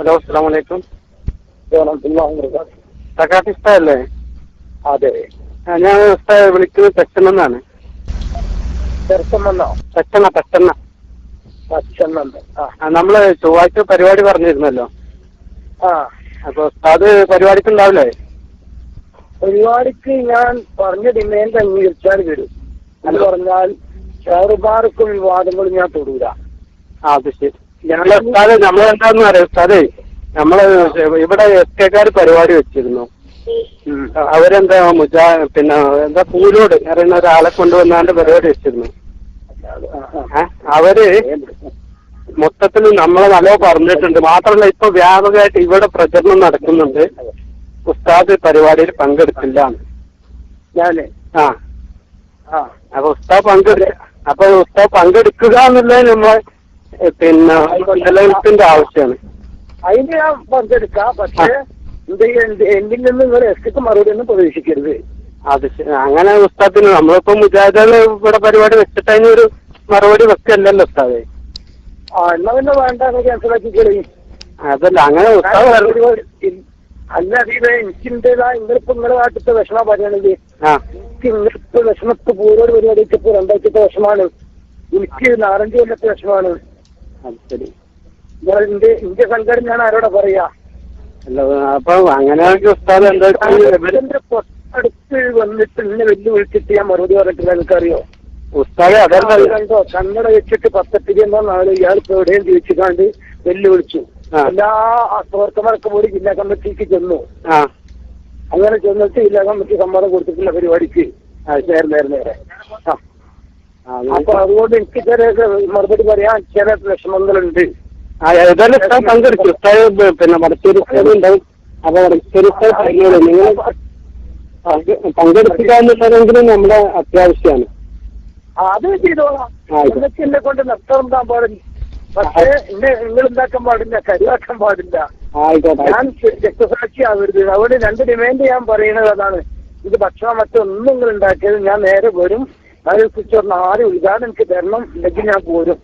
Hello, അസ്സലാമു അലൈക്കും. സക്കാത്ത് ഉസ്താദല്ലേ? അതെ. ഞാൻ ഉസ്താദ് വിളിക്കുന്നത് പെട്ടെന്നാണ്. നമ്മള് ചൊവ്വാഴ്ച പരിപാടി പറഞ്ഞിരുന്നല്ലോ. അപ്പൊ ഉസ്താദ് പരിപാടിക്ക് ഉണ്ടാവില്ലേ? പരിപാടിക്ക് ഞാൻ പറഞ്ഞ ഡിമാൻഡ് അംഗീകരിച്ചാൽ വരും. എന്ന് പറഞ്ഞാൽ ഷെയർബാർക്കും വിവാദങ്ങളും ഞാൻ തൊടൂല. അത് ശരി. ഞങ്ങളെ ഉസ്താദ് നമ്മളെന്താന്ന് പറയാം ഉസ്താദേ, നമ്മള് ഇവിടെ എസ് കെക്കാര് പരിപാടി വെച്ചിരുന്നു. അവരെന്താ പിന്നെ എന്താ പൂലോട് അറിയുന്ന ഒരാളെ കൊണ്ടുവന്നാണ്ട് പരിപാടി വെച്ചിരുന്നു. അവര് മൊത്തത്തിൽ നമ്മളെ നല്ലോ പറഞ്ഞിട്ടുണ്ട്. മാത്രമല്ല ഇപ്പൊ വ്യാപകമായിട്ട് ഇവിടെ പ്രചരണം നടക്കുന്നുണ്ട്, ഉസ്താദ് പരിപാടിയിൽ പങ്കെടുക്കില്ല. അപ്പൊ ഉസ്താദ് പങ്കെടുക്കുക എന്നുള്ളത് നമ്മളെ പിന്നെ നിലനിൽപ്പിന്റെ ആവശ്യമാണ്. അതിന് ഞാൻ പങ്കെടുക്കാം. പക്ഷേ എന്തിൽ നിന്ന് നിങ്ങൾ എസ്ക്ക് മറുപടി ഒന്നും പ്രതീക്ഷിക്കരുത്. അത് അങ്ങനെ ഉസ്താദിന് നമ്മളിപ്പോ മുജാഹിദുകൾ ഇവിടെ പരിപാടി വെച്ചിട്ട് അതിനൊരു മറുപടി വെക്കല്ലല്ലോ ഉസ്താദ്. എന്നാ പിന്നെ വേണ്ട, ക്യാൻസലാക്കിക്കളി. അതല്ല അങ്ങനെ അല്ല അതീവ എനിക്കിൻ്റെതാ നിങ്ങളിപ്പോ നിങ്ങളുടെ നാട്ടിലത്തെ വിഷമ പറയണത്. എനിക്ക് നിങ്ങളിപ്പോ വിഷമത്ത് പൂരോട് പരിപാടി വെച്ചപ്പോ 2000 വിഷമാണ്. എനിക്ക് 4-5 കൊല്ലത്തെ വിഷമാണ്. ഇന്ത്യ സംഘടന ഞാൻ ആരോടാ പറയാ? അപ്പൊ അങ്ങനെ ഉസ്താദ് എന്താ അടുത്ത് വന്നിട്ട് ഇന്നെ വെല്ലുവിളിച്ചിട്ട് ഞാൻ മറുപടി പറഞ്ഞിട്ടില്ല. എനിക്കറിയോ ഉസ്താദ് കണ്ടോ? കന്നഡ വെച്ചിട്ട് 10 നാള് ഇയാൾ ഇപ്പൊ എവിടെയും ചോദിച്ചിട്ടാണ്ട് വെല്ലുവിളിച്ചു. എല്ലാ പ്രവർത്തകർക്ക് പോയി ജില്ലാ കമ്മിറ്റിക്ക് ചെന്നു. അങ്ങനെ ചെന്നിട്ട് ജില്ലാ കമ്മിറ്റി സമ്മതം കൊടുത്തിട്ടുള്ള പരിപാടിക്ക് നേരെ. അപ്പൊ അതുകൊണ്ട് എനിക്ക് ചില മറുപടി പറയാൻ ചില വിഷമങ്ങളുണ്ട്. പങ്കെടുക്കും ഉസ്താദ്. പിന്നെ വടച്ചേരി ഉണ്ടാവും. അപ്പൊ വടച്ചേരി നിങ്ങൾ പങ്കെടുക്കുക എന്നുള്ളതെങ്കിലും നമ്മുടെ അത്യാവശ്യമാണ്. അത് ചെയ്തോളാം. എന്നൊക്കെ എന്നെ കൊണ്ട് നഷ്ടമുണ്ടാൻ പാടില്ല. പക്ഷേ നിങ്ങൾ ഉണ്ടാക്കാൻ പാടില്ല, കരുവാക്കാൻ പാടില്ല. ഞാൻ രക്തസാക്ഷി ആവരുത്. അതുകൊണ്ട് 2 ഡിമാൻഡ് ഞാൻ പറയുന്നത് അതാണ്. ഇത് ഭക്ഷണം മറ്റൊന്നും നിങ്ങൾ ഉണ്ടാക്കിയത് ഞാൻ നേരെ വരും. അതിനെ കുറിച്ച് പറഞ്ഞ ആരും ഉദ്ഘാടനം എനിക്ക് തരണം, ഇല്ലെങ്കിൽ ഞാൻ പോരും.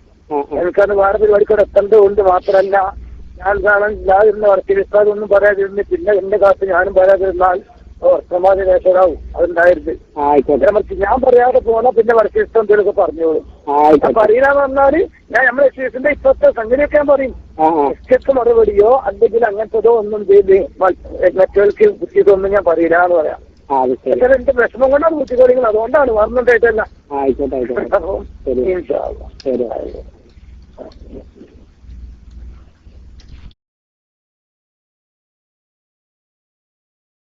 എനിക്കത് വേറെ പരിപാടിക്കൂടെ എത്തേണ്ടതുകൊണ്ട് മാത്രമല്ല, ഞാൻ കാണാൻ ഇല്ലാതിരുന്ന വർക്കിൽ ഒന്നും പറയാതിരുന്ന് പിന്നെ എന്റെ കാലത്ത് ഞാനും പറയാതിരുന്നാൽ സമാജ നേതാവും അതുണ്ടായിരുന്നു. ഞാൻ പറയാതെ പോണ പിന്നെ വർക്കിൽ എന്തെങ്കിലുമൊക്കെ പറഞ്ഞോളും. പറയില്ലാന്ന് പറഞ്ഞാല് ഞാൻ നമ്മളെ എക്സൈസിന്റെ ഇപ്പോഴത്തെ സംഗതിയൊക്കെ ഞാൻ പറയും. എക്സൈസ് മറുപടിയോ അല്ലെങ്കിൽ അങ്ങനത്തതോ ഒന്നും ചെയ്ത് മറ്റവർക്ക് കുത്തിയതൊന്നും ഞാൻ പറയില്ല എന്ന് പറയാം. എന്റെ വിഷമം കൊണ്ടാണ് കുത്തിക്കൊള്ളിങ്ങൾ, അതുകൊണ്ടാണ് മറന്നുണ്ടായിട്ടല്ല. ആയിക്കോട്ടെ.